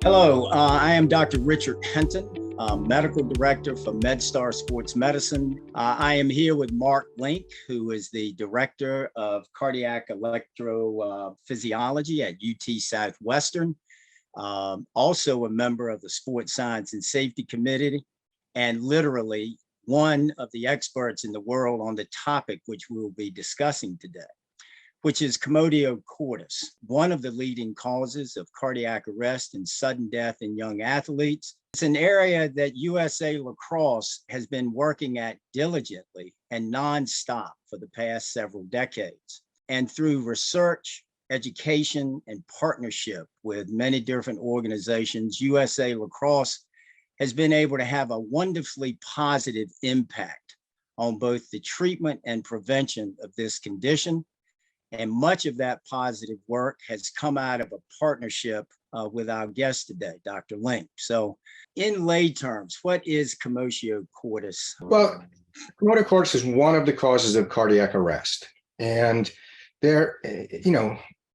Hello, I am Dr. Richard Hinton, Medical Director for MedStar Sports Medicine. I am here with Mark Link, who is the Director of Cardiac Electrophysiology at UT Southwestern, also a member of the Sports Science and Safety Committee, and literally one of the experts in the world on the topic which we will be discussing today, which is commotio cordis, one of the leading causes of cardiac arrest and sudden death in young athletes. It's an area that USA Lacrosse has been working at diligently and nonstop for the past several decades. And through research, education, and partnership with many different organizations, USA Lacrosse has been able to have a wonderfully positive impact on both the treatment and prevention of this condition. And much of that positive work has come out of a partnership with our guest today, Dr. Link. So in lay terms, what is commotio cordis? Well, commotio cordis is one of the causes of cardiac arrest. And when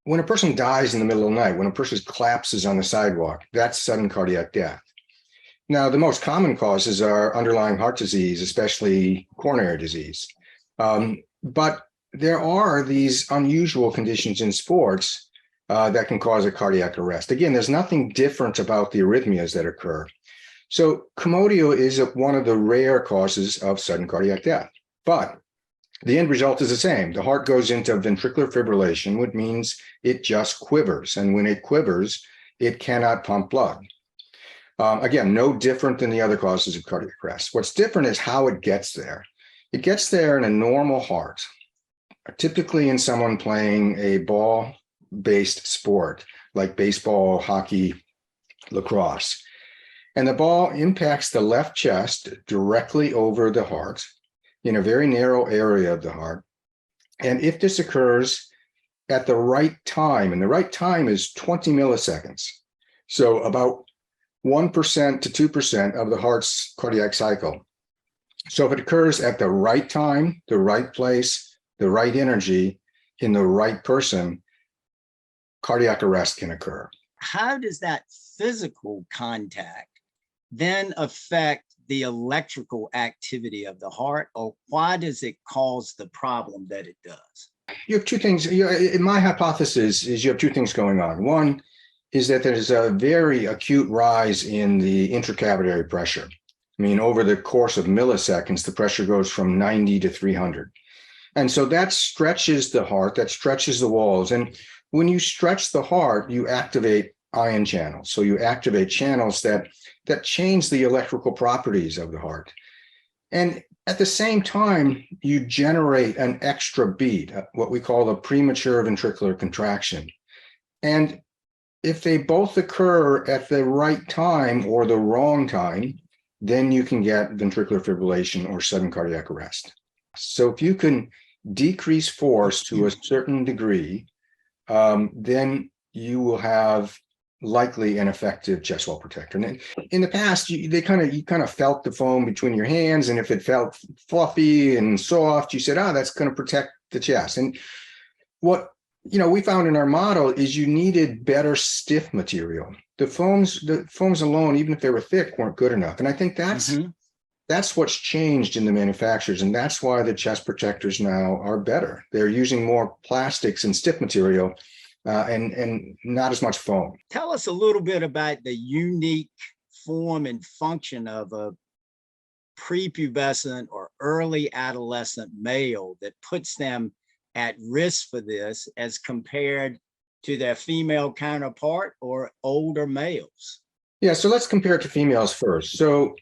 a person dies in the middle of the night, when a person collapses on the sidewalk, that's sudden cardiac death. Now, the most common causes are underlying heart disease, especially coronary disease. But there are these unusual conditions in sports that can cause a cardiac arrest. Again, there's nothing different about the arrhythmias that occur. So commotio is one of the rare causes of sudden cardiac death, but the end result is the same. The heart goes into ventricular fibrillation, which means it just quivers. And when it quivers, it cannot pump blood. Again, no different than the other causes of cardiac arrest. What's different is how it gets there. It gets there in a normal heart, typically in someone playing a ball-based sport like baseball, hockey, lacrosse. And the ball impacts the left chest directly over the heart in a very narrow area of the heart. And if this occurs at the right time, and the right time is 20 milliseconds, so about 1% to 2% of the heart's cardiac cycle. So if it occurs at the right time, the right place, the right energy in the right person, cardiac arrest can occur. How does that physical contact then affect the electrical activity of the heart, or why does it cause the problem that it does? You have two things. My hypothesis is you have two things going on. One is that there's a very acute rise in the intracavitary pressure. I mean, over the course of milliseconds, the pressure goes from 90 to 300. And so that stretches the heart, that stretches the walls. And when you stretch the heart, you activate ion channels. So you activate channels that change the electrical properties of the heart. And at the same time, you generate an extra beat, what we call a premature ventricular contraction. And if they both occur at the right time or the wrong time, then you can get ventricular fibrillation or sudden cardiac arrest. So if you can decrease force to a certain degree, then you will have likely an effective chest wall protector. And in the past, you kind of felt the foam between your hands, and if it felt fluffy and soft, you said, that's going to protect the chest. And what we found in our model is you needed better stiff material. The foams alone, even if they were thick, weren't good enough. And I think that's what's changed in the manufacturers, and that's why the chest protectors now are better. They're using more plastics and stiff material and not as much foam. Tell us a little bit about the unique form and function of a prepubescent or early adolescent male that puts them at risk for this as compared to their female counterpart or older males. Yeah, so let's compare it to females first. So,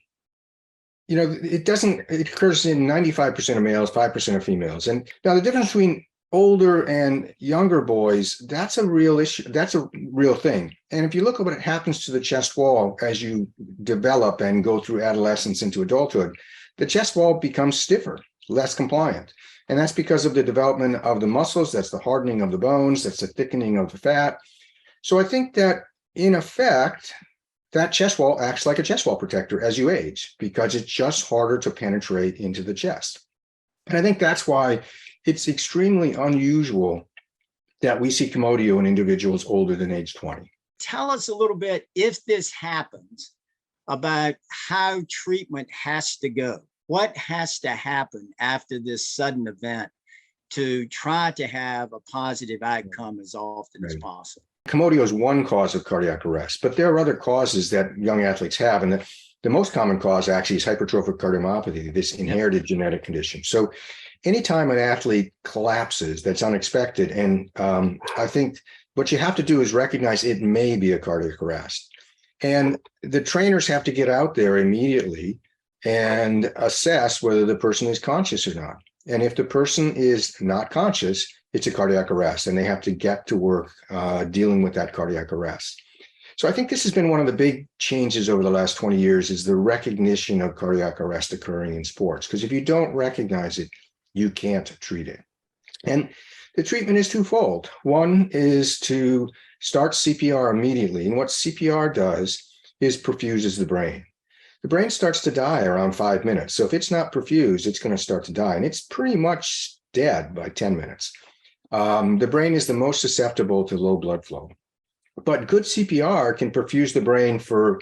it occurs in 95% of males, 5% of females. And now the difference between older and younger boys, that's a real issue. That's a real thing. And if you look at what happens to the chest wall as you develop and go through adolescence into adulthood, the chest wall becomes stiffer, less compliant. And that's because of the development of the muscles, that's the hardening of the bones, that's the thickening of the fat. So I think that in effect, that chest wall acts like a chest wall protector as you age, because it's just harder to penetrate into the chest. And I think that's why it's extremely unusual that we see commotio in individuals older than age 20. Tell us a little bit, if this happens, about how treatment has to go. What has to happen after this sudden event to try to have a positive outcome as often as possible? Commotio is one cause of cardiac arrest, but there are other causes that young athletes have. And the most common cause actually is hypertrophic cardiomyopathy, this inherited genetic condition. So anytime an athlete collapses, that's unexpected. And I think what you have to do is recognize it may be a cardiac arrest. And the trainers have to get out there immediately and assess whether the person is conscious or not. And if the person is not conscious, it's a cardiac arrest, and they have to get to work dealing with that cardiac arrest. So I think this has been one of the big changes over the last 20 years, is the recognition of cardiac arrest occurring in sports. Because if you don't recognize it, you can't treat it. And the treatment is twofold. One is to start CPR immediately. And what CPR does is perfuses the brain. The brain starts to die around 5 minutes. So if it's not perfused, it's going to start to die. And it's pretty much dead by 10 minutes. The brain is the most susceptible to low blood flow. But good CPR can perfuse the brain for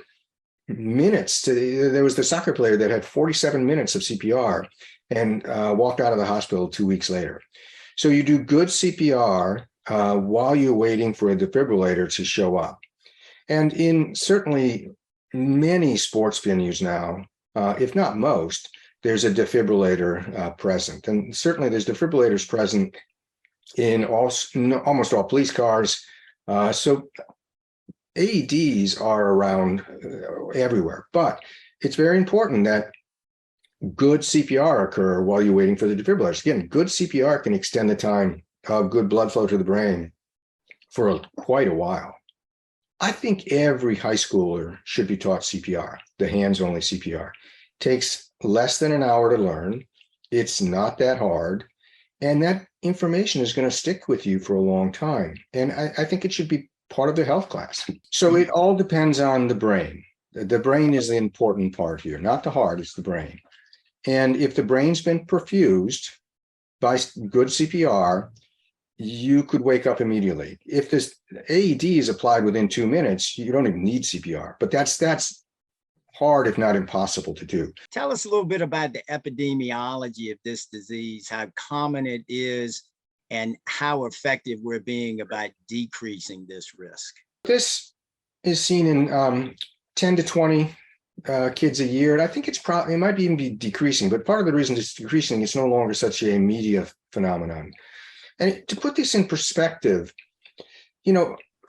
minutes. There was the soccer player that had 47 minutes of CPR and walked out of the hospital 2 weeks later. So you do good CPR while you're waiting for a defibrillator to show up. And in certainly many sports venues now, if not most, there's a defibrillator present. And certainly there's defibrillators present in almost all police cars. So AEDs are around everywhere, but it's very important that good CPR occur while you're waiting for the defibrillators. Again, good CPR can extend the time of good blood flow to the brain for quite a while. I think every high schooler should be taught CPR, the hands-only CPR. Takes less than an hour to learn. It's not that hard. And that information is going to stick with you for a long time. And I think it should be part of the health class. So it all depends on the brain. The brain is the important part here, not the heart, it's the brain. And if the brain's been perfused by good CPR, you could wake up immediately. If this AED is applied within 2 minutes, you don't even need CPR. But that's hard, if not impossible, to do. Tell us a little bit about the epidemiology of this disease, how common it is, and how effective we're being about decreasing this risk. This is seen in 10 to 20 kids a year. And I think it might even be decreasing, but part of the reason it's decreasing, it's no longer such a media phenomenon. And to put this in perspective,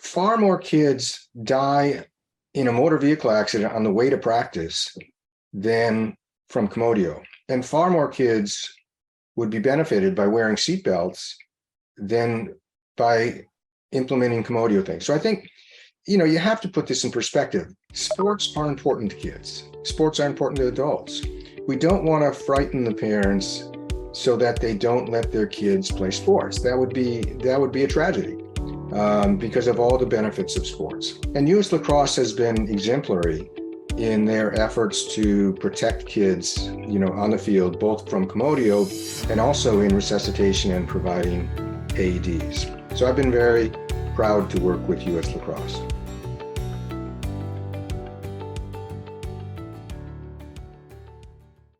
far more kids die in a motor vehicle accident on the way to practice than from commotio. And far more kids would be benefited by wearing seatbelts than by implementing commotio things. So I think, you have to put this in perspective. Sports are important to kids. Sports are important to adults. We don't want to frighten the parents so that they don't let their kids play sports. That would be a tragedy because of all the benefits of sports. And US Lacrosse has been exemplary in their efforts to protect kids, on the field, both from commotio and also in resuscitation and providing AEDs. So I've been very proud to work with US Lacrosse.